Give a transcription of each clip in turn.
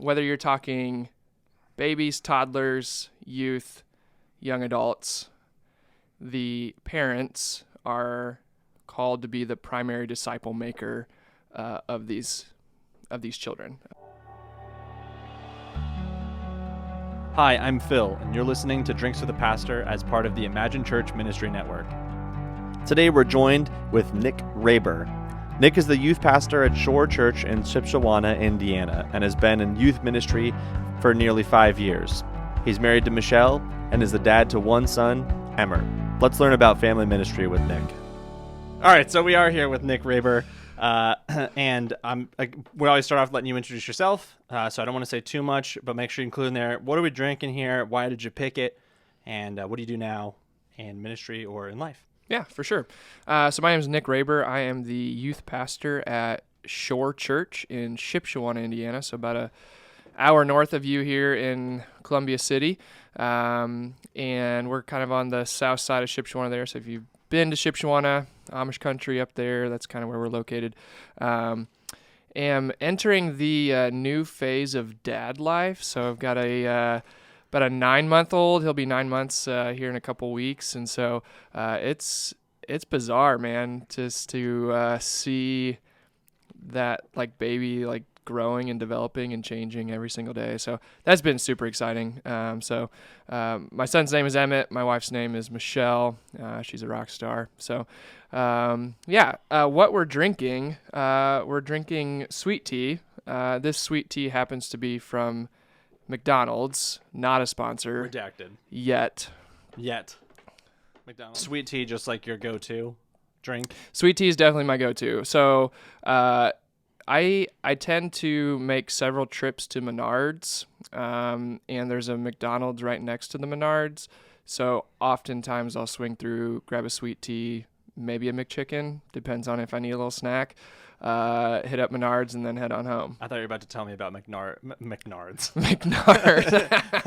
whether you're talking babies, toddlers, youth, young adults, the parents are called to be the primary disciple maker of these children. Hi, I'm Phil, and you're listening to Drinks with the Pastor as part of the Imagine Church Ministry Network. Today we're joined with Nic Raber. Nic is the youth pastor at Shore Church in Shipshewana, Indiana, and has been in youth ministry for nearly 5 years. He's married to Michelle and is the dad to one son, Emmert. Let's learn about family ministry with Nic. All right, so we are here with Nic Raber. And we always start off letting you introduce yourself, so I don't want to say too much, but make sure you include in there, what are we drinking here, why did you pick it, and what do you do now in ministry or in life? Yeah, for sure. So my name is Nic Raber. I am the youth pastor at Shore Church in Shipshewana, Indiana, so about an hour north of you here in Columbia City, and we're kind of on the south side of Shipshewana there, so if you've been to Shipshewana, Amish country up there, that's kind of where we're located. Am entering the new phase of dad life, so I've got about a 9-month-old. He'll be 9 months here in a couple weeks, and so it's bizarre, man, just to see that like baby like growing and developing and changing every single day. So that's been super exciting. My son's name is Emmett. My wife's name is Michelle. She's a rock star. So what we're drinking sweet tea. This sweet tea happens to be from McDonald's, not a sponsor. Redacted. Yet. McDonald's. Sweet tea, just like your go-to drink? Sweet tea is definitely my go-to. So I tend to make several trips to Menards, and there's a McDonald's right next to the Menards. So oftentimes I'll swing through, grab a sweet tea, maybe a McChicken, depends on if I need a little snack, hit up Menards, and then head on home. I thought you were about to tell me about McNards.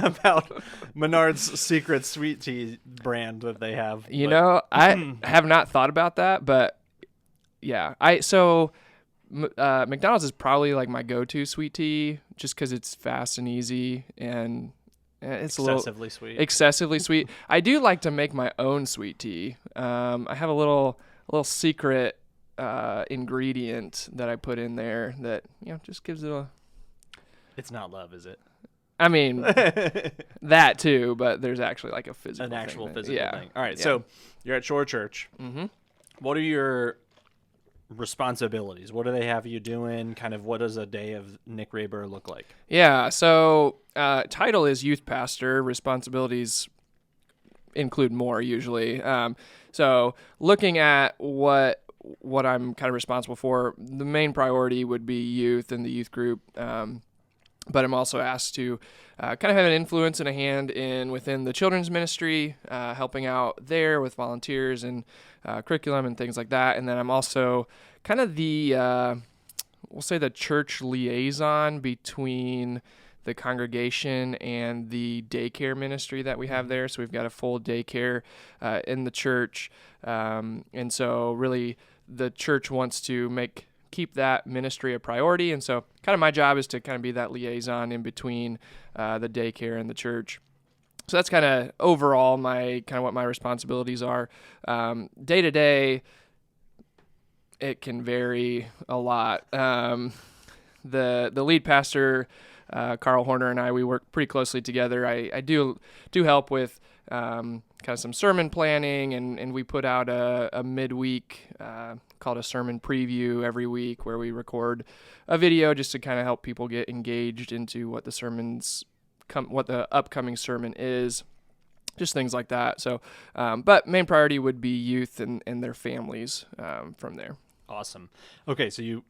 About Menards' secret sweet tea brand that they have. I have not thought about that, but yeah. McDonald's is probably like my go-to sweet tea just because it's fast and easy and it's excessively sweet. I do like to make my own sweet tea. I have a little secret ingredient that I put in there that just gives it a. It's not love, is it? I mean, that too, but there's actually like a physical physical thing. All right, so you're at Shore Church. Mm-hmm. What are your responsibilities? What do they have you doing? Kind of what does a day of Nic Raber look like? Yeah, so title is youth pastor. Responsibilities include more usually. So looking at what I'm kind of responsible for, the main priority would be youth and the youth group. But I'm also asked to kind of have an influence and a hand within the children's ministry, helping out there with volunteers and curriculum and things like that. And then I'm also kind of the church liaison between the congregation and the daycare ministry that we have there. So we've got a full daycare in the church. And so really the church wants to keep that ministry a priority, and so kind of my job is to kind of be that liaison in between the daycare and the church. So that's kind of overall what my responsibilities are. Day to day, it can vary a lot. The lead pastor, Carl Horner, and we work pretty closely together. I do help with kind of some sermon planning, and we put out a midweek called a sermon preview every week where we record a video just to kind of help people get engaged into what what the upcoming sermon is, just things like that. So, but main priority would be youth and their families from there. Awesome. Okay, so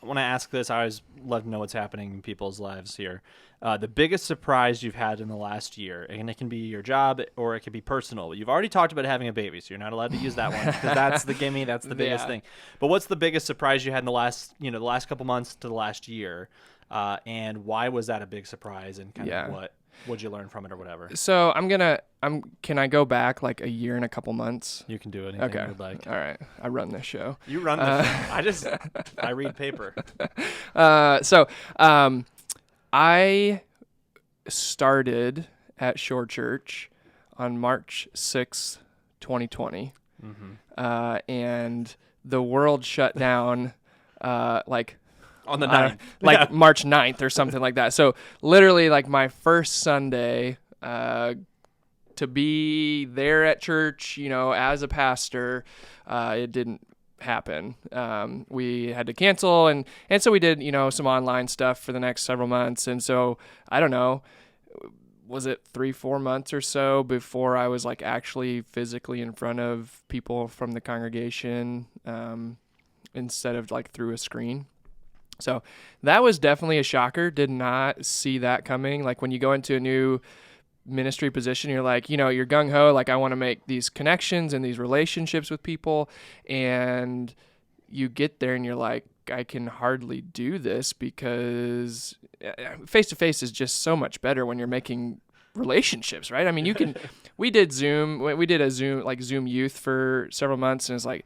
when I ask this, I always love to know what's happening in people's lives here. The biggest surprise you've had in the last year, and it can be your job or it can be personal. You've already talked about having a baby, so you're not allowed to use that one because that's the gimme. That's the biggest thing. But what's the biggest surprise you had in the last couple months to the last year, and why was that a big surprise? And kind of what'd you learn from it or whatever? So can I go back like a year and a couple months? You can do anything you would like. All right. I run this show. You run the show. I read paper. I started at Shore Church on March 6th, 2020. And the world shut down like On the 9th. like March 9th or something like that. So literally like my first Sunday to be there at church, as a pastor, it didn't happen. We had to cancel and so we did, some online stuff for the next several months. And so I don't know, was it 3-4 months or so before I was like actually physically in front of people from the congregation, instead of like through a screen. So that was definitely a shocker. Did not see that coming. Like when you go into a new ministry position, you're like, you're gung-ho, like I want to make these connections and these relationships with people, and you get there and you're like, I can hardly do this because face-to-face is just so much better when you're making relationships, right? I mean, we did a Zoom youth for several months, and it's like,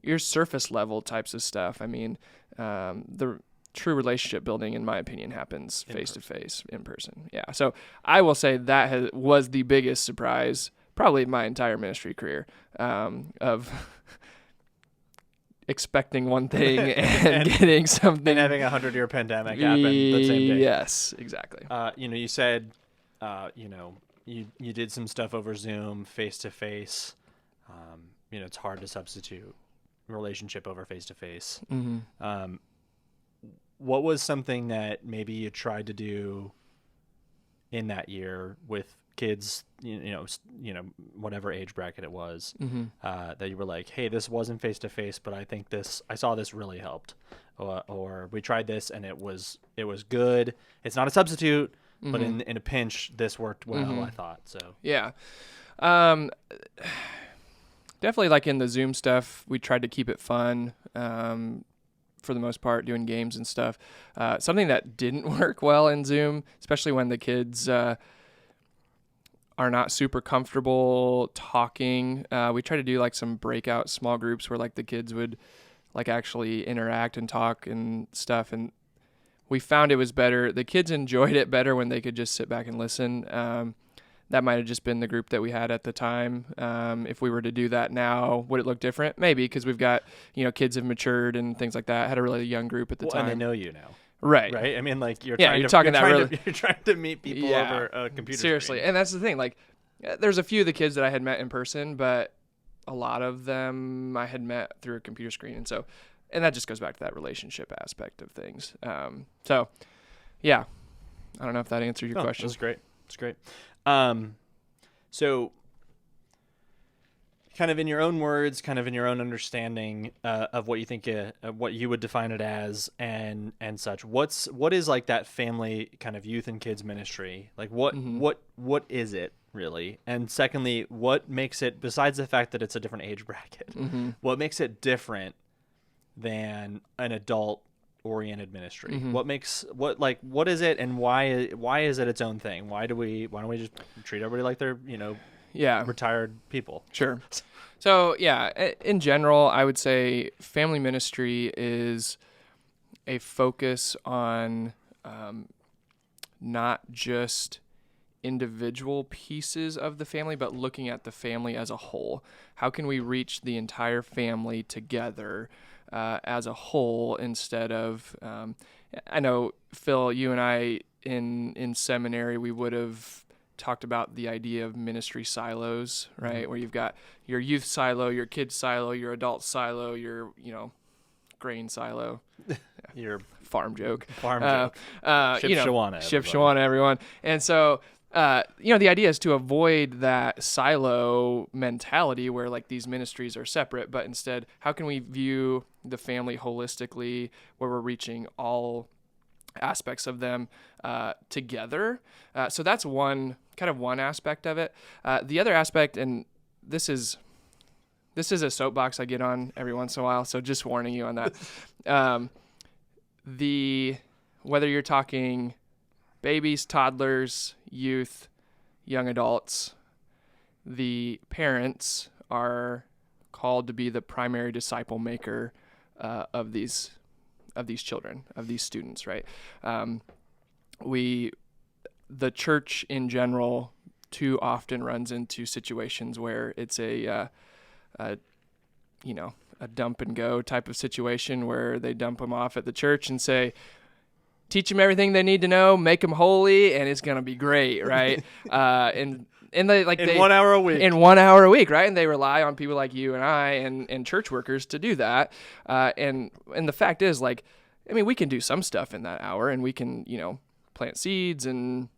your surface level types of stuff. I mean, the true relationship building, in my opinion, happens face-to-face, in person. Yeah. So I will say that was the biggest surprise, probably my entire ministry career, of expecting one thing and getting something. And having a 100-year pandemic happen the same day. Yes, exactly. You said, you did some stuff over Zoom, face-to-face. It's hard to substitute relationship over face-to-face. What was something that maybe you tried to do in that year with kids, whatever age bracket it was, that you were like, hey, this wasn't face-to-face, but I saw this really helped, or we tried this and it was good. It's not a substitute, but in a pinch, this worked well, I thought. So yeah. Definitely like in the Zoom stuff, we tried to keep it fun, for the most part, doing games and stuff. Something that didn't work well in Zoom, especially when the kids are not super comfortable talking. We tried to do like some breakout small groups where like the kids would like actually interact and talk and stuff. And we found it was better. The kids enjoyed it better when they could just sit back and listen. That might have just been the group that we had at the time. If we were to do that now, would it look different? Maybe, because we've got, kids have matured and things like that. Had a really young group at the time. And they know you now. Right. Right. I mean, like you're trying to meet people over a computer Seriously. screen. And that's the thing. Like, there's a few of the kids that I had met in person, but a lot of them I had met through a computer screen. And that just goes back to that relationship aspect of things. So yeah, I don't know if that answered your question. That's great. It's great. So kind of in your own words, kind of in your own understanding of what you think, what you would define it as and such, what is like that family kind of youth and kids ministry? Like what is it really? And secondly, what makes it, besides the fact that it's a different age bracket, what makes it different than an adult oriented ministry? What is it, and why is it its own thing? Why don't we just treat everybody like they're retired people? Sure. So yeah, in general, I would say family ministry is a focus on not just individual pieces of the family, but looking at the family as a whole. How can we reach the entire family together as a whole, instead of I know, Phil, you and I in seminary, we would have talked about the idea of ministry silos, right? Where you've got your youth silo, your kids silo, your adult silo, your grain silo. Your farm joke. Ship Shawana, everyone. And so the idea is to avoid that silo mentality where like these ministries are separate, but instead, how can we view the family holistically, where we're reaching all aspects of them together? So that's one aspect of it. The other aspect, and this is a soapbox I get on every once in a while, so just warning you on that. Whether you're talking babies, toddlers, youth, young adults, the parents are called to be the primary disciple maker of these these children, of these students, right? The church in general too often runs into situations where it's a dump and go type of situation where they dump them off at the church and say, teach them everything they need to know, make them holy, and it's going to be great, right? And they in 1 hour a week. In 1 hour a week, right? And they rely on people like you and I and church workers to do that. And the fact is, like, I mean, we can do some stuff in that hour, and we can, plant seeds and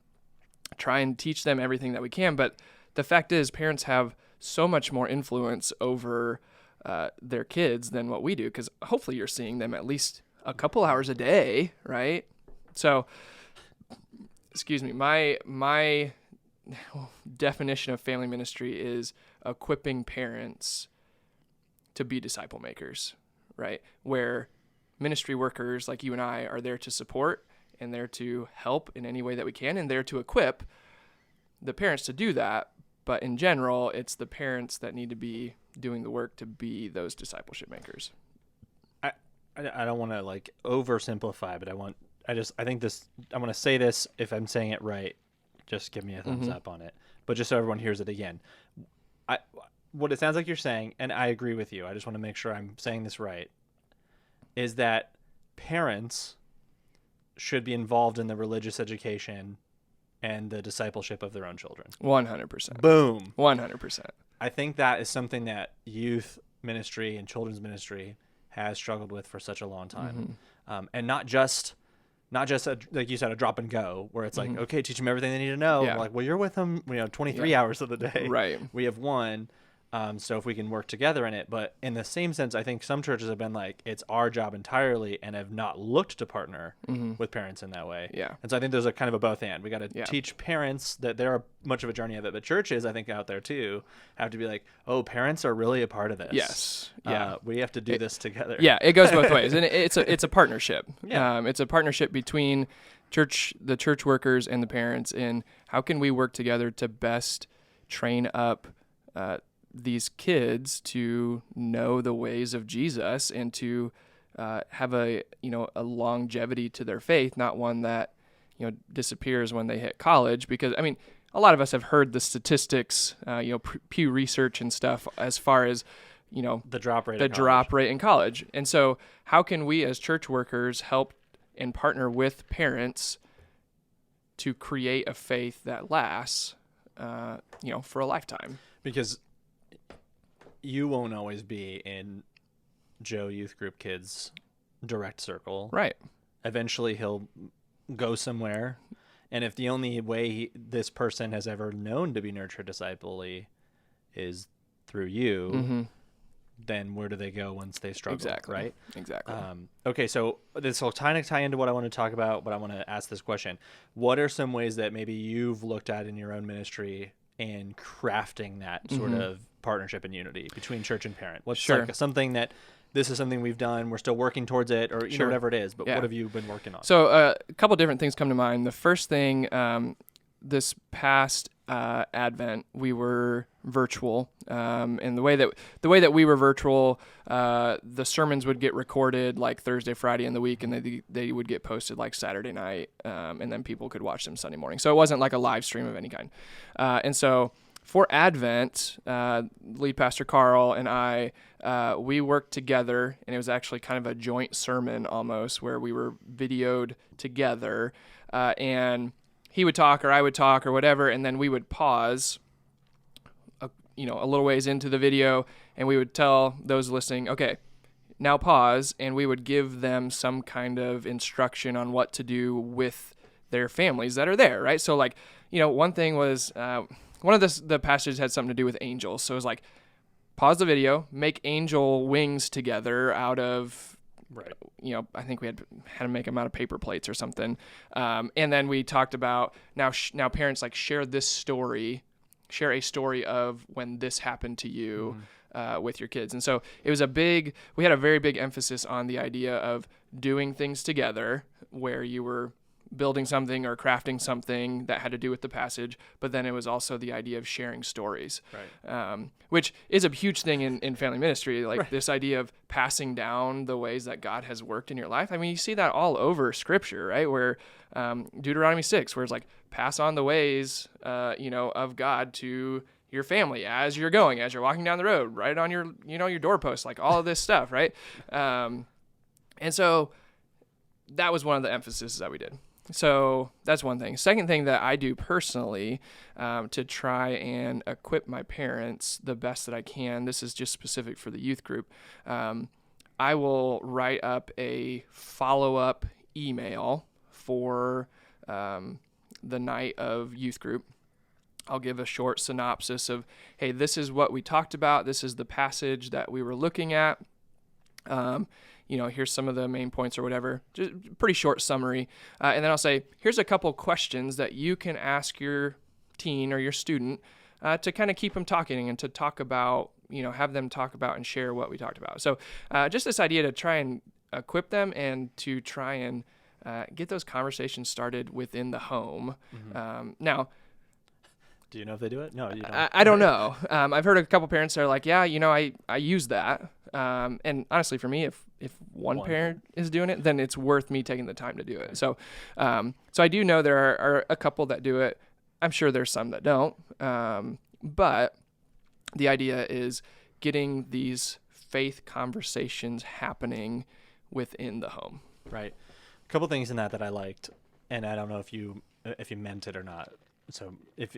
try and teach them everything that we can. But the fact is, parents have so much more influence over their kids than what we do, because hopefully you're seeing them at least a couple hours a day, right? So, excuse me, my definition of family ministry is equipping parents to be disciple makers, right? Where ministry workers like you and I are there to support and there to help in any way that we can, and there to equip the parents to do that. But in general, it's the parents that need to be doing the work to be those discipleship makers. I don't want to like oversimplify, but I want to say this. If I'm saying it right, just give me a thumbs up on it. But just so everyone hears it again, what it sounds like you're saying, and I agree with you, I just want to make sure I'm saying this right, is that parents should be involved in the religious education and the discipleship of their own children. 100%. Boom. 100%. I think that is something that youth ministry and children's ministry has struggled with for such a long time. And not just like you said, a drop and go where it's like, okay, teach them everything they need to know. Yeah. Like, well, you're with them, 23 hours of the day. Right. We have one. So if we can work together in it, but in the same sense, I think some churches have been like, it's our job entirely, and have not looked to partner with parents in that way. Yeah. And so I think there's a kind of a both and. We got to teach parents that they're much of a journey of it, but churches, I think out there too, have to be like, oh, parents are really a part of this. Yes. Yeah. We have to do this together. Yeah. It goes both ways, and it's a partnership. Yeah. It's a partnership between the church workers and the parents in how can we work together to best train up these kids to know the ways of Jesus and to have a longevity to their faith, not one that disappears when they hit college. Because I mean, a lot of us have heard the statistics, Pew Research and stuff, as far as the drop rate in college. And so, how can we as church workers help and partner with parents to create a faith that lasts, for a lifetime? Because you won't always be in Joe Youth Group Kids' direct circle. Right. Eventually he'll go somewhere. And if the only way this person has ever known to be nurtured disciple-y is through you, then where do they go once they struggle? Exactly. Right? Exactly. Okay, so this will kind of tie into what I want to talk about, but I want to ask this question. What are some ways that maybe you've looked at in your own ministry in crafting that sort of partnership and unity between church and parent? What's like something that this is something we've done, we're still working towards it, or whatever it is, but what have you been working on? So a couple different things come to mind. The first thing, this past Advent, we were virtual, and the way that we were virtual, the sermons would get recorded like Thursday, Friday in the week, and they would get posted like Saturday night, and then people could watch them Sunday morning. So it wasn't like a live stream of any kind. And so for Advent, lead pastor Carl and I, we worked together, and it was actually kind of a joint sermon almost, where we were videoed together, and he would talk or I would talk or whatever, and then we would pause a little ways into the video, and we would tell those listening, okay, now pause, and we would give them some kind of instruction on what to do with their families that are there, right? So like, one thing was, one of the passages had something to do with angels. So it was like, pause the video, make angel wings together out of, I think we had to make them out of paper plates or something. And then we talked about now parents like share a story of when this happened to you with your kids. And so it was we had a very big emphasis on the idea of doing things together, where you were building something or crafting something that had to do with the passage, but then it was also the idea of sharing stories, which is a huge thing in family ministry, like this idea of passing down the ways that God has worked in your life. I mean, you see that all over Scripture, right? Where Deuteronomy 6, where it's like, pass on the ways, of God to your family as you're walking down the road, right on your, your doorpost, like all of this stuff, right? And so that was one of the emphases that we did. So that's one thing. Second thing that I do personally to try and equip my parents the best that I can, this is just specific for the youth group, I will write up a follow-up email for the night of youth group. I'll give a short synopsis of, hey, this is what we talked about. This is the passage that we were looking at. Here's some of the main points or whatever, just pretty short summary. And then I'll say, here's a couple questions that you can ask your teen or your student to kind of keep them talking and to talk about, have them talk about and share what we talked about. So just this idea to try and equip them and to try and get those conversations started within the home. Now, do you know if they do it? No, you don't. I don't know. I've heard a couple parents that are like, yeah, I use that. And honestly, for me, if one parent is doing it, then it's worth me taking the time to do it. So I do know there are a couple that do it. I'm sure there's some that don't. But the idea is getting these faith conversations happening within the home. Right. A couple things in that I liked, and I don't know if you meant it or not. So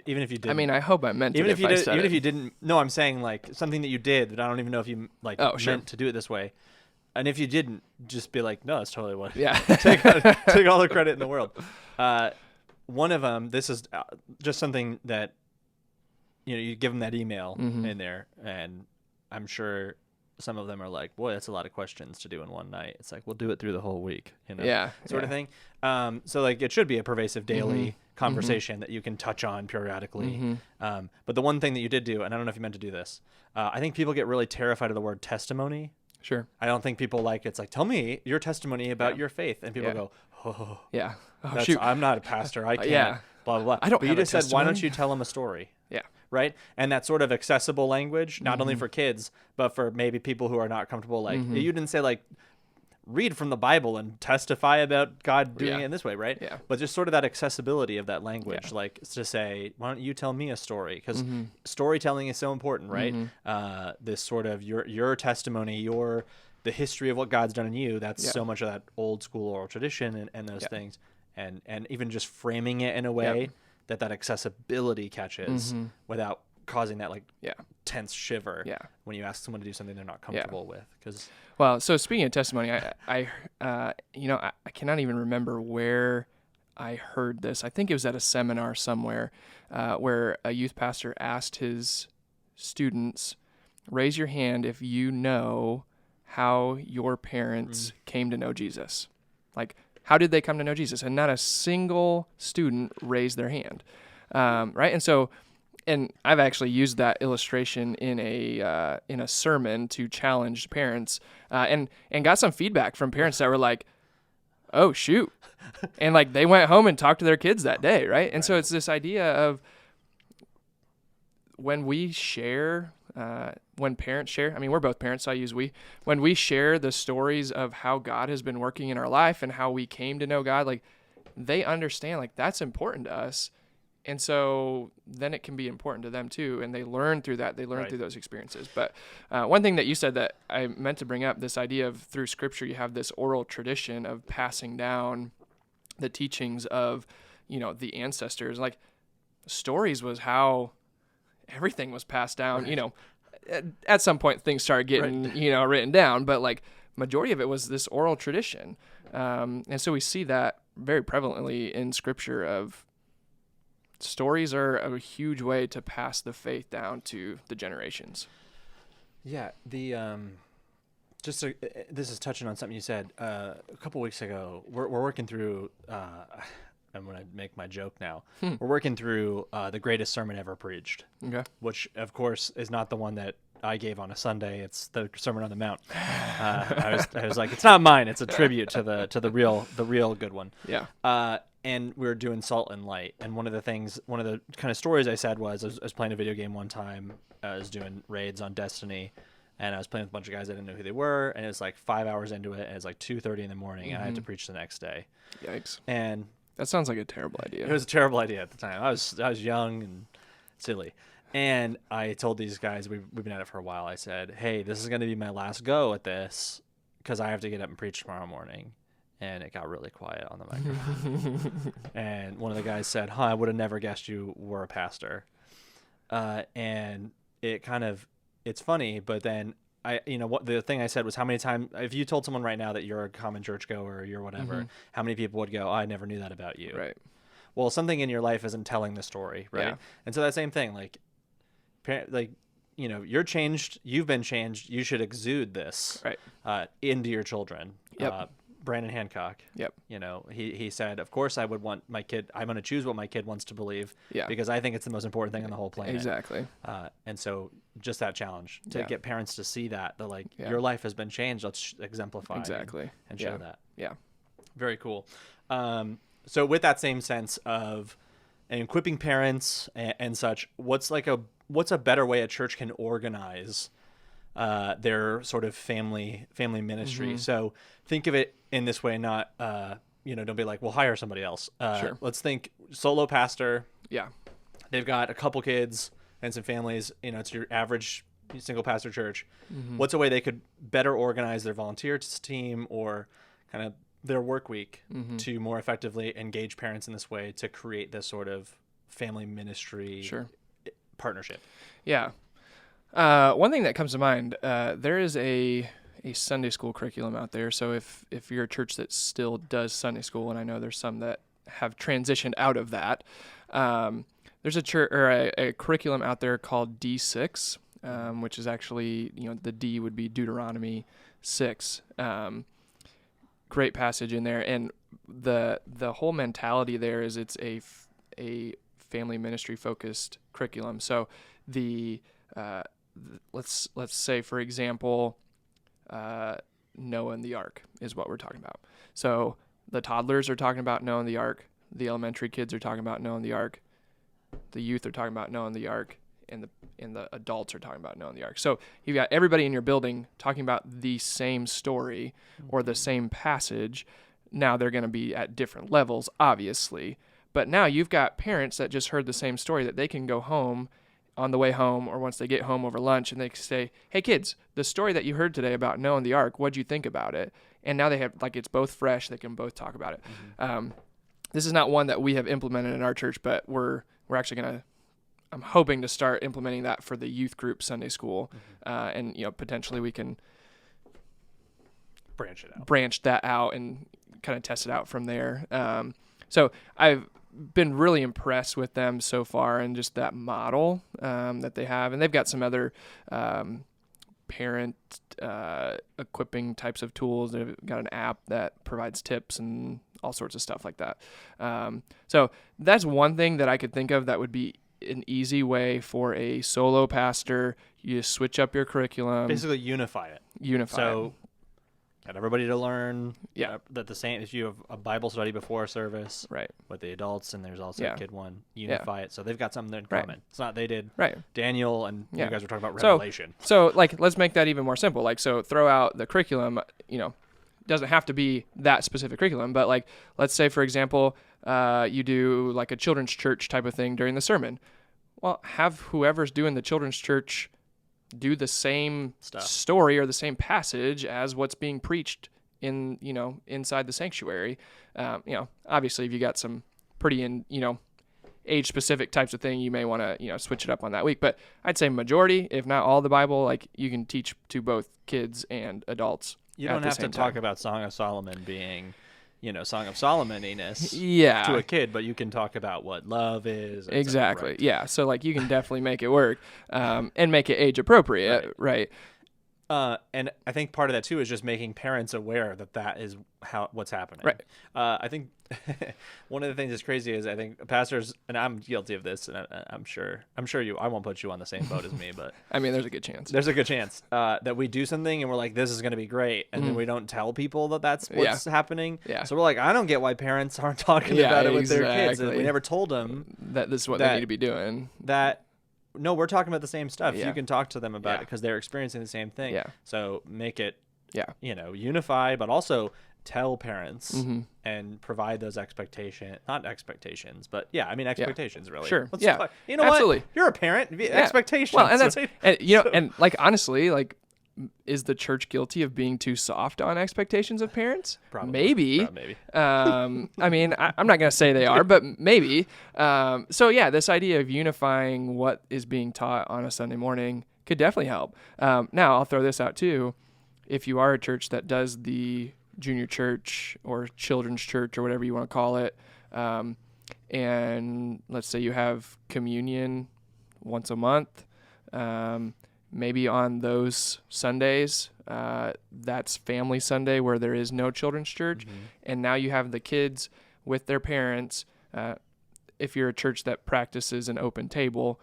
even if you didn't, I mean, I hope I meant even it. If you didn't, no, I'm saying like something that you did, but I don't even know if you meant to do it this way. And if you didn't, just be like, no, it's totally what. Yeah. take all the credit in the world. One of them, this is just something that, you give them that email in there, and I'm sure some of them are like, boy, that's a lot of questions to do in one night. It's like, we'll do it through the whole week, sort of thing. So like it should be a pervasive daily conversation that you can touch on periodically. But the one thing that you did do, and I don't know if you meant to do this, I think people get really terrified of the word testimony. Sure. I don't think people it's like, tell me your testimony about your faith. And people go, oh, yeah. Oh, shoot. I'm not a pastor. I can't, blah, blah, blah. I don't but have you just a said, why don't you tell them a story? Yeah. Right? And that sort of accessible language, not only for kids, but for maybe people who are not comfortable. Like, you didn't say, like, read from the Bible and testify about God doing it in this way, right? Yeah. But just sort of that accessibility of that language, like to say, why don't you tell me a story? Because storytelling is so important, right? This sort of your testimony, the history of what God's done in you, that's so much of that old school oral tradition and those things. And even just framing it in a way that accessibility catches without causing that tense shiver when you ask someone to do something they're not comfortable with. Well, so speaking of testimony, I cannot even remember where I heard this. I think it was at a seminar somewhere where a youth pastor asked his students, raise your hand if you know how your parents came to know Jesus. Like, how did they come to know Jesus? And not a single student raised their hand, right? And so, and I've actually used that illustration in a sermon to challenge parents, and got some feedback from parents that were like, "Oh shoot," and like they went home and talked to their kids that day, right? And so it's this idea of when we share. When parents share, I mean, we're both parents, so I use we. When we share the stories of how God has been working in our life and how we came to know God, like they understand, like that's important to us. And so then it can be important to them too. And they learn through that. They learn through those experiences. But one thing that you said that I meant to bring up, this idea of through Scripture, you have this oral tradition of passing down the teachings of, the ancestors. Like stories was how everything was passed down, at some point things started getting, written down, but like majority of it was this oral tradition. And so we see that very prevalently in Scripture of stories are a huge way to pass the faith down to the generations. Yeah. This is touching on something you said a couple weeks ago. We're working through, I'm going to make my joke now. We're working through the greatest sermon ever preached, which of course is not the one that I gave on a Sunday. It's the Sermon on the Mount. I was like, it's not mine. It's a tribute to the real good one. Yeah. and we were doing Salt and Light. And one of the kind of stories I said was, I was playing a video game one time. I was doing raids on Destiny, and I was playing with a bunch of guys I didn't know who they were. And it was like 5 hours into it, and it's like 2:30 in the morning, and I had to preach the next day. Yikes. And that sounds like a terrible idea. It was a terrible idea at the time. I was young and silly. And I told these guys, we've been at it for a while, I said, hey, this is going to be my last go at this because I have to get up and preach tomorrow morning. And it got really quiet on the microphone. And one of the guys said, I would have never guessed you were a pastor. And it's funny, but then what the thing I said was, how many times, if you told someone right now that you're a common churchgoer or you're whatever, how many people would go, I never knew that about you. Right. Well, something in your life isn't telling the story, right? Yeah. And so that same thing, like, you're changed, you've been changed, you should exude this into your children. Yep. Brandon Hancock. Yep. He said, of course I would want my kid, I'm going to choose what my kid wants to believe because I think it's the most important thing on the whole planet. Exactly. And so just that challenge to get parents to see that your life has been changed. Let's exemplify and show that. Yeah. Very cool. So with that same sense of equipping parents and such, what's a better way a church can organize their sort of family ministry? So think of it in this way, not don't be like, well, hire somebody else. Sure. Let's think solo pastor. Yeah. They've got a couple kids and some families. It's your average single pastor church. What's a way they could better organize their volunteer team or kind of their work week to more effectively engage parents in this way to create this sort of family ministry partnership? Yeah. One thing that comes to mind, there is a Sunday school curriculum out there. So if you're a church that still does Sunday school, and I know there's some that have transitioned out of that, there's a curriculum out there called D6, which is actually, the D would be Deuteronomy 6. Great passage in there, and the whole mentality there is it's a family ministry focused curriculum. So let's say, for example, Noah and the Ark is what we're talking about. So the toddlers are talking about Noah and the Ark. The elementary kids are talking about Noah and the Ark. The youth are talking about Noah and the Ark, and the adults are talking about Noah and the Ark. So you've got everybody in your building talking about the same story or the same passage. Now they're going to be at different levels, obviously. But now you've got parents that just heard the same story that they can go home on the way home or once they get home over lunch and they say, hey kids, the story that you heard today about Noah and the Ark, what'd you think about it? And now they have, it's both fresh. They can both talk about it. This is not one that we have implemented in our church, but we're actually I'm hoping to start implementing that for the youth group Sunday school. And potentially we can branch that out and kind of test it out from there. So I've been really impressed with them so far and just that model that they have. And they've got some other parent equipping types of tools. They've got an app that provides tips and all sorts of stuff like that. So that's one thing that I could think of that would be an easy way for a solo pastor. You switch up your curriculum. Basically unify it. So get everybody to learn that the same, if you have a Bible study before a service with the adults and there's also a kid one, unify it. So they've got something in common. It's not they did Daniel and you guys were talking about Revelation. So let's make that even more simple. So throw out the curriculum, doesn't have to be that specific curriculum, but let's say, for example, you do a children's church type of thing during the sermon. Well, have whoever's doing the children's church do the same story or the same passage as what's being preached in, inside the sanctuary. Obviously if you got some pretty age specific types of thing, you may want to, switch it up on that week, but I'd say majority, if not all the Bible, you can teach to both kids and adults. You don't have to talk about Song of Solomon being, Song of Solomon-iness to a kid, but you can talk about what love is. Exactly. Yeah. So you can definitely make it work and make it age appropriate. Right. And I think part of that too is just making parents aware that is what's happening. Right. I think one of the things that's crazy is I think pastors, and I'm guilty of this, and I'm sure I won't put you on the same boat as me, but I mean, there's a good chance. There's a good chance that we do something and we're like, this is going to be great, and then we don't tell people that that's what's happening. Yeah. So we're like, I don't get why parents aren't talking about it with their kids, and we never told them that this is what they need to be doing. No, we're talking about the same stuff. Yeah. You can talk to them about it because they're experiencing the same thing. Yeah. So make it, unify, but also tell parents and provide those not expectations, but expectations really. Sure. You know Absolutely. what? You're a parent. Expectations. Well, and that's, and like, honestly, like, is the church guilty of being too soft on expectations of parents? Probably. Maybe. I mean, I'm not going to say they are, but maybe. So yeah, this idea of unifying what is being taught on a Sunday morning could definitely help. Now, I'll throw this out too. If you are a church that does the junior church or children's church or whatever you want to call it, and let's say you have communion once a month, maybe on those Sundays, that's Family Sunday where there is no children's church, and now you have the kids with their parents. If you're a church that practices an open table,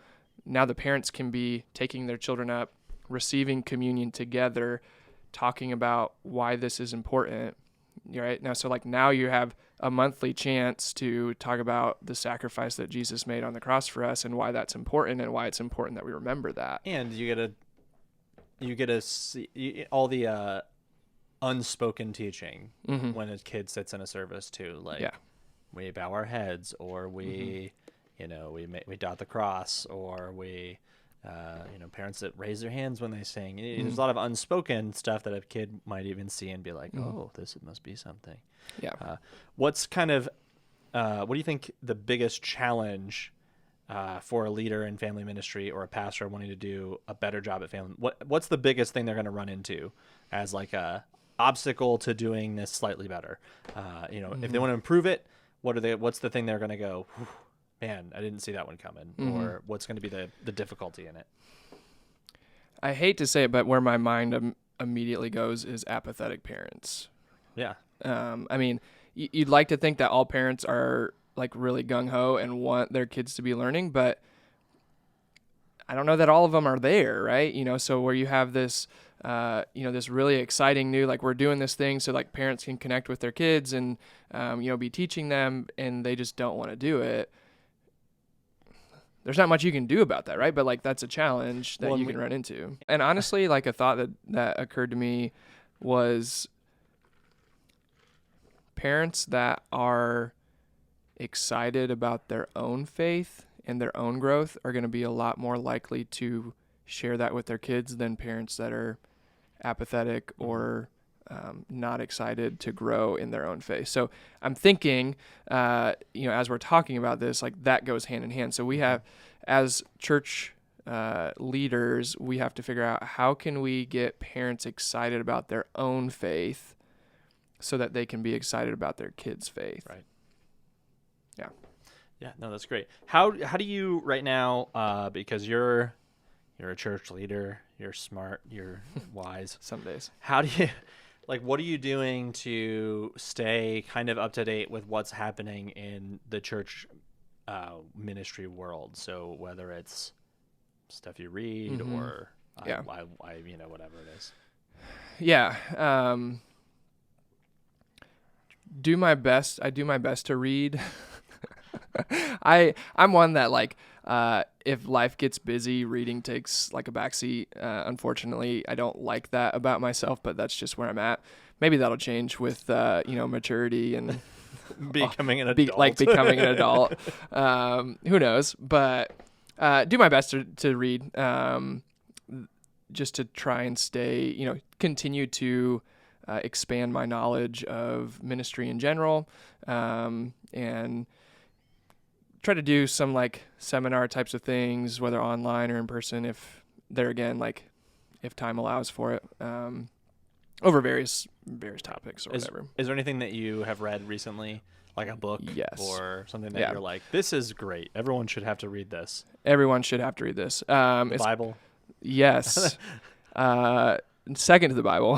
now the parents can be taking their children up, receiving communion together, talking about why this is important. Right now, so like now you have a monthly chance to talk about the sacrifice that Jesus made on the cross for us and why that's important and why it's important that we remember that. And you get to see all the unspoken teaching when a kid sits in a service too. Like we bow our heads, or we we dot the cross, or we parents that raise their hands when they sing. There's a lot of unspoken stuff that a kid might even see and be like, oh, this must be something. Yeah. What's kind of, what do you think the biggest challenge for a leader in family ministry or a pastor wanting to do a better job at family? What's the biggest thing they're going to run into as like a obstacle to doing this slightly better? If they want to improve it, what's the thing they're going to go, man, I didn't see that one coming, or what's going to be the difficulty in it? I hate to say it, but where my mind immediately goes is apathetic parents. Yeah. I mean, you'd like to think that all parents are like really gung-ho and want their kids to be learning, but I don't know that all of them are there, right? So where you have this, this really exciting new, like, we're doing this thing so like parents can connect with their kids and, be teaching them, and they just don't want to do it. There's not much you can do about that, right? But like, that's a challenge that you can run into. And honestly, like, a thought that occurred to me was parents that are excited about their own faith and their own growth are going to be a lot more likely to share that with their kids than parents that are apathetic or not excited to grow in their own faith. So I'm thinking, as we're talking about this, like, that goes hand in hand. So we have, as church leaders, we have to figure out how can we get parents excited about their own faith so that they can be excited about their kids' faith. Right. Yeah. Yeah. No, that's great. How do you right now? Because you're a church leader, you're smart, you're wise. Some days. How do you? Like, what are you doing to stay kind of up to date with what's happening in the church ministry world? So whether it's stuff you read or whatever it is. Yeah. Do my best. I do my best to read. I'm one that, like, if life gets busy, reading takes like a backseat. Unfortunately, I don't like that about myself, but that's just where I'm at. Maybe that'll change with maturity and becoming an adult. Becoming an adult. Who knows? But do my best to read, just to try and stay, continue to expand my knowledge of ministry in general, and try to do some like seminar types of things, whether online or in person, if time allows for it, over various topics or whatever. Is there anything that you have read recently, like a book? Yes. Or something that you're like, this is great, everyone should have to read this? Everyone should have to read this. The Bible? Yes. second to the Bible.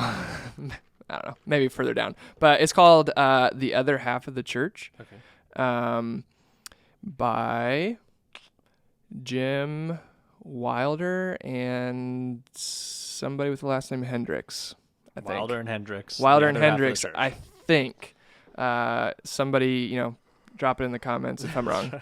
I don't know, maybe further down, but it's called The Other Half of the Church. Okay. By Jim Wilder and somebody with the last name Hendricks, I think. Wilder and Hendricks. Wilder and Hendricks, I think. Somebody, drop it in the comments if I'm wrong.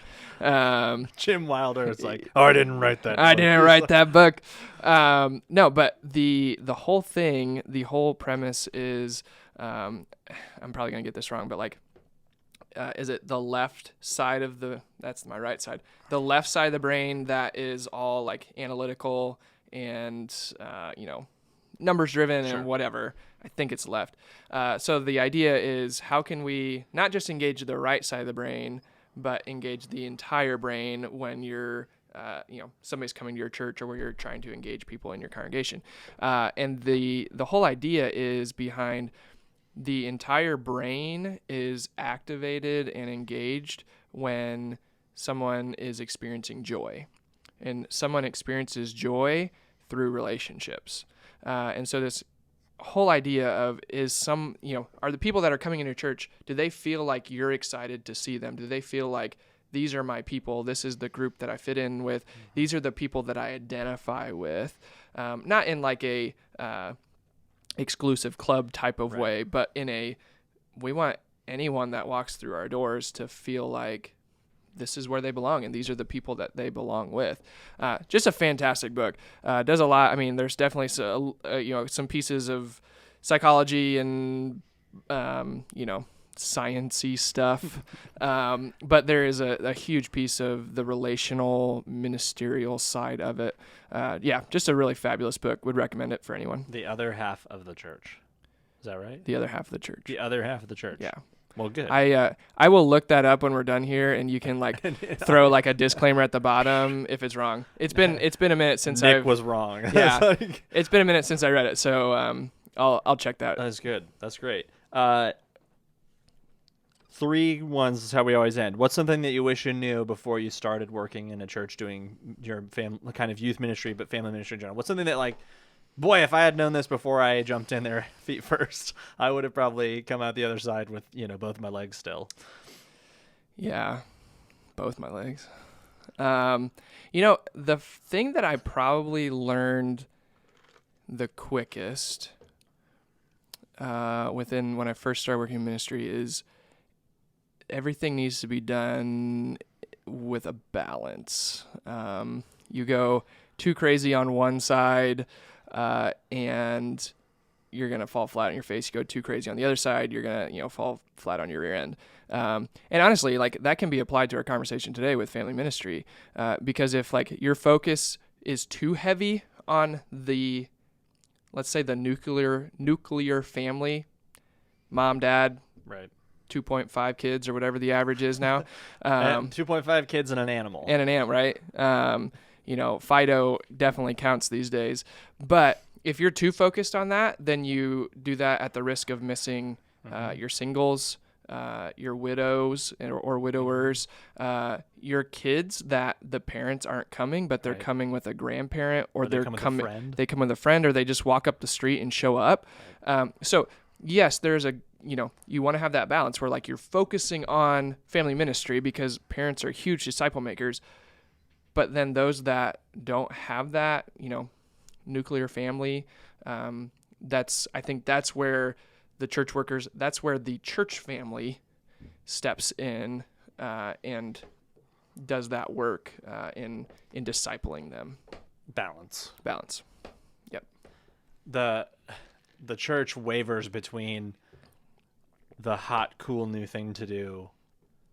Jim Wilder is like, I didn't write that. I didn't write that book. No, but the whole thing, the whole premise is, I'm probably going to get this wrong, but like, is it the left side of that's my right side, the left side of the brain that is all like analytical and, numbers driven and whatever. I think it's left. So the idea is, how can we not just engage the right side of the brain, but engage the entire brain when you're, somebody's coming to your church or where you're trying to engage people in your congregation. And the whole idea is behind the entire brain is activated and engaged when someone is experiencing joy. And someone experiences joy through relationships. And so this whole idea of are the people that are coming into church, do they feel like you're excited to see them? Do they feel like these are my people? This is the group that I fit in with. These are the people that I identify with. Not in like a exclusive club type of way, but we want anyone that walks through our doors to feel like this is where they belong, and these are the people that they belong with. Just a fantastic book. Does a lot. I mean, there's definitely some pieces of psychology and sciencey stuff, but there is a huge piece of the relational, ministerial side of it. Just a really fabulous book. Would recommend it for anyone. The Other Half of the Church. Is that right? The Other Half of the Church. The Other Half of the Church. Yeah. Well, good. I will look that up when we're done here, and you can like throw like a disclaimer at the bottom if it's wrong. It's been a minute since Nick was wrong. Yeah, it's been a minute since I read it, so I'll check that. That's good. That's great. 3 ones is how we always end. What's something that you wish you knew before you started working in a church doing your kind of youth ministry, but family ministry in general? What's something that like, boy, if I had known this before I jumped in there feet first, I would have probably come out the other side with, both my legs still. Yeah, both my legs. The thing that I probably learned the quickest within when I first started working in ministry is everything needs to be done with a balance. You go too crazy on one side, and you're going to fall flat on your face. You go too crazy on the other side, you're going to, fall flat on your rear end. And honestly, like that can be applied to our conversation today with family ministry. Because if like your focus is too heavy on let's say the nuclear family, mom, dad, right, 2.5 kids or whatever the average is now. 2.5 kids and an animal. Right? Fido definitely counts these days. But if you're too focused on that, then you do that at the risk of missing your singles, your widows or widowers, your kids that the parents aren't coming, but they're coming with a grandparent, or they come with a friend, or they just walk up the street and show up. Right. So yes, there's you want to have that balance where like you're focusing on family ministry because parents are huge disciple makers, but then those that don't have that, nuclear family, I think that's where the church workers, that's where the church family steps in and does that work in discipling them. Balance. Yep. The church wavers between the hot, cool new thing to do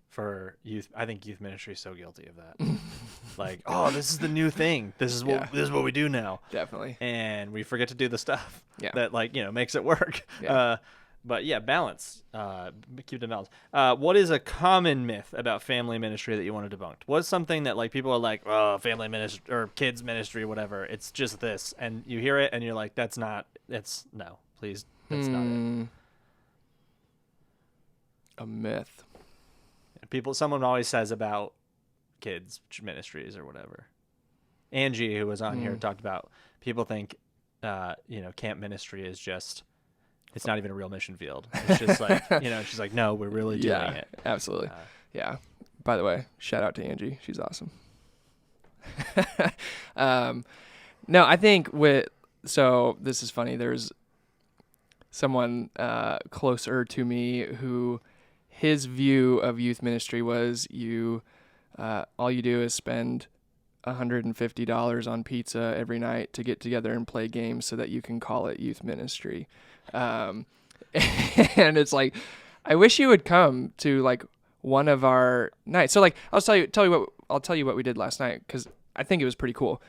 for youth. I think youth ministry is so guilty of that. Like, oh, this is the new thing. This is what we do now. Definitely. And we forget to do the stuff that makes it work. Yeah. But yeah, balance. Keep the balance. What is a common myth about family ministry that you want to debunk? What's something that like people are like, oh, family ministry or kids ministry, whatever. It's just this, and you hear it and you're like, that's not it. A myth. Someone always says about kids ministries or whatever. Angie, who was on here, talked about people think camp ministry is just, it's not even a real mission field. It's just like, she's like, no, we're really doing it. Absolutely. Yeah. By the way, shout out to Angie. She's awesome. No, I think so this is funny. There's someone closer to me who his view of youth ministry was all you do is spend $150 on pizza every night to get together and play games so that you can call it youth ministry. And it's like, I wish you would come to like one of our nights. So like, I'll tell you what we did last night, because I think it was pretty cool.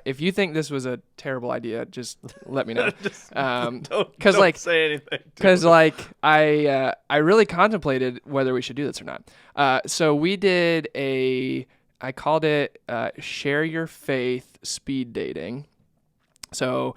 If you think this was a terrible idea, just let me know. Don't say anything. Because like I really contemplated whether we should do this or not. So we did I called it Share Your Faith Speed Dating. So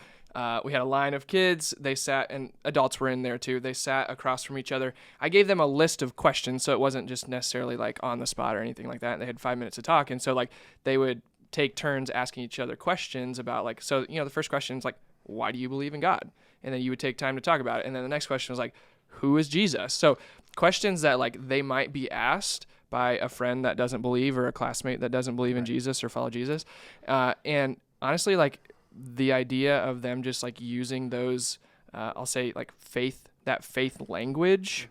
we had a line of kids. They sat, and adults were in there too. They sat across from each other. I gave them a list of questions, so it wasn't just necessarily like on the spot or anything like that. They had 5 minutes to talk, and so like they would take turns asking each other questions about like, so the first question is like, why do you believe in God? And then you would take time to talk about it. And then the next question was like, who is Jesus? So questions that like they might be asked by a friend that doesn't believe, or a classmate that doesn't believe in Jesus or follow Jesus. And honestly, like the idea of them just like using those, I'll say like faith language,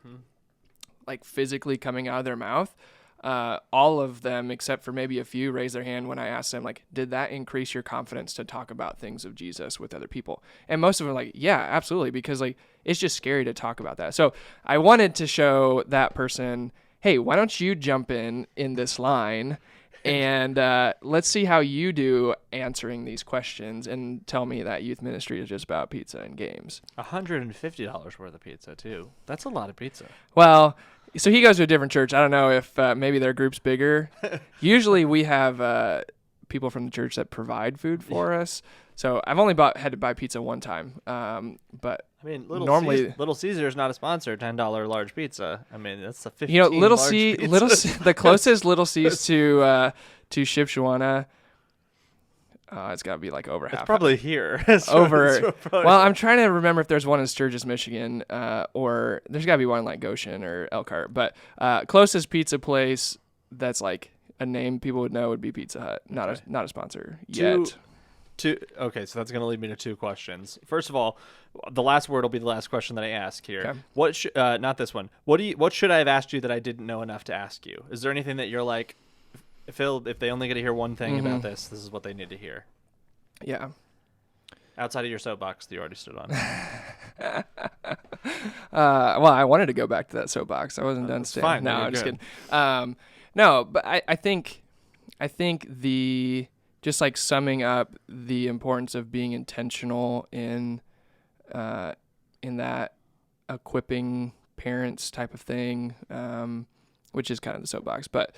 like physically coming out of their mouth, all of them, except for maybe a few, raised their hand when I asked them, like, did that increase your confidence to talk about things of Jesus with other people? And most of them are like, yeah, absolutely. Because like, it's just scary to talk about that. So I wanted to show that person, hey, why don't you jump in this line and let's see how you do answering these questions, and tell me that youth ministry is just about pizza and games. $150 worth of pizza too. That's a lot of pizza. Well, so he goes to a different church. I don't know if maybe their group's bigger. Usually we have people from the church that provide food for us. So I've only had to buy pizza one time. But I mean, Little Caesar's not a sponsor. $10 large pizza. I mean, that's a 15 large pizza. The closest Little C's to Shipshewana. It's got to be like over half. It's probably here. Well, I'm trying to remember if there's one in Sturgis, Michigan, or there's got to be one in like Goshen or Elkhart. But closest pizza place that's like a name people would know would be Pizza Hut. Not a sponsor yet. Okay, so that's going to lead me to two questions. First of all, the last word will be the last question that I ask here. Okay. Not this one. What should I have asked you that I didn't know enough to ask you? Is there anything that you're like, Phil, if they only get to hear one thing about this is what they need to hear? Yeah. Outside of your soapbox that you already stood on. Well, I wanted to go back to that soapbox. I wasn't done standing. Fine. No, I'm just kidding. No, but I think the just like summing up the importance of being intentional in that equipping parents type of thing, which is kind of the soapbox, but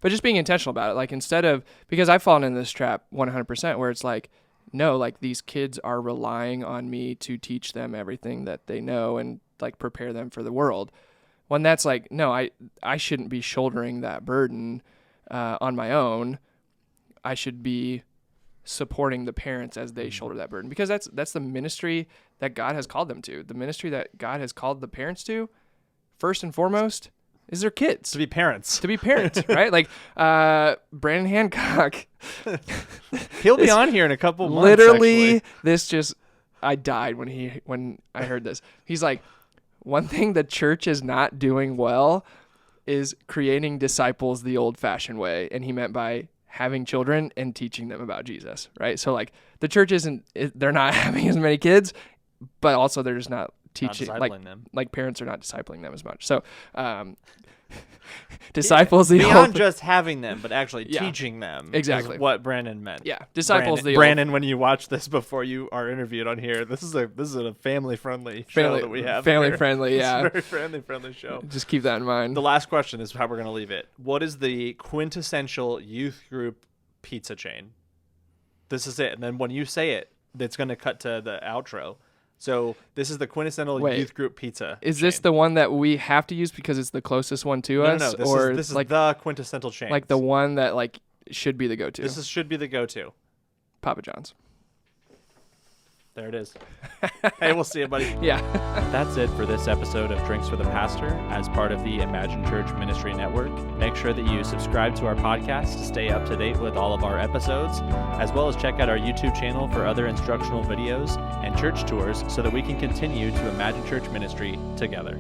just being intentional about it. Like instead of, because I've fallen in this trap 100% where it's like, no, like these kids are relying on me to teach them everything that they know and like prepare them for the world. When that's like, no, I shouldn't be shouldering that burden on my own. I should be supporting the parents as they shoulder that burden, because that's the ministry that God has called them to. The ministry that God has called the parents to, first and foremost, is their kids. To be parents, right? Like Brandon Hancock. He'll be on here in a couple months. Literally, I died when I heard this. He's like, one thing the church is not doing well is creating disciples the old-fashioned way, and he meant by having children and teaching them about Jesus, right? So like the church they're not having as many kids, but also they're just not teaching, like parents are not discipling them as much. So disciples beyond just having them, but actually teaching them. Exactly is what Brandon meant. Yeah, disciples. Brandon, when you watch this before you are interviewed on here, this is a family friendly show that we have. Family friendly, yeah. It's a very family show. Just keep that in mind. The last question is how we're going to leave it. What is the quintessential youth group pizza chain? This is it, and then when you say it, it's going to cut to the outro. So this is the quintessential youth group pizza. Is this the one that we have to use because it's the closest one to us? No. This is like the quintessential chain. Like the one that like should be the go-to. Should be the go-to. Papa John's. There it is. Hey, we'll see you, buddy. Yeah. That's it for this episode of Drinks for the Pastor as part of the Imagine Church Ministry Network. Make sure that you subscribe to our podcast to stay up to date with all of our episodes, as well as check out our YouTube channel for other instructional videos and church tours so that we can continue to imagine church ministry together.